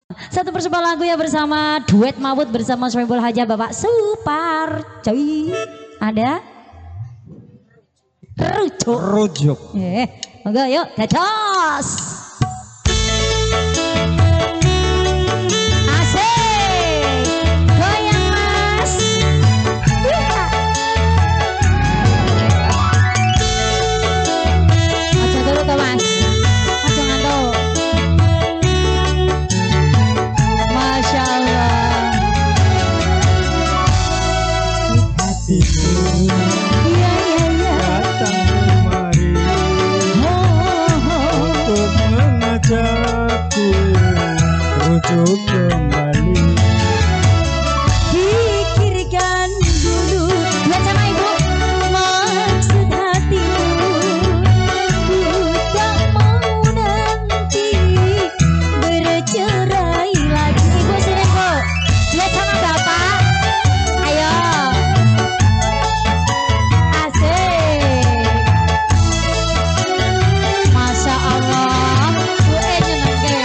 Satu persembahan lagu ya bersama duet Mawut bersama Soebul Haja Bapak Suparjoy. Ada rujuk. Monggo yuk dados. Rujuk kembali. Pikirkan dulu buat sama ibu maksud hatimu. Tak mau nanti bercerai lagi. Ibu sini bu, lihat sama bapak. Ayo asik. Masya Allah bu nyenengke.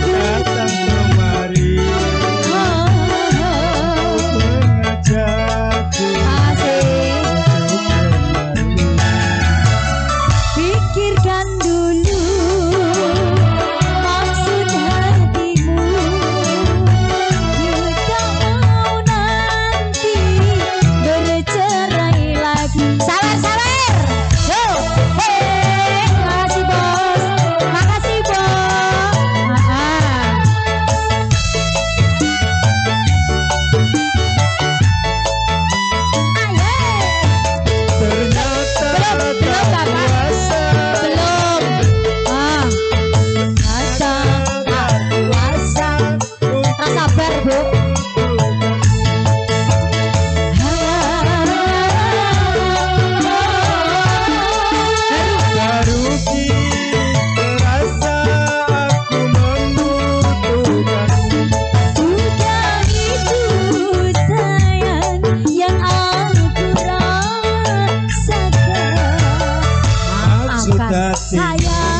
Datang kemari mengajakku rujuk kembali. Pikirkan dulu maksud hatimu. Tak mau nanti bercerai lagi. Sabar. Makasih bos. Makasih bos. Ternyata Belum, tak Bapak. kuasa. Belum. Rasa sabar bu. Rugi terasa aku membutuhkan. Bukan itu sayang yang aku rasakan. Maksud Maafkan hati saya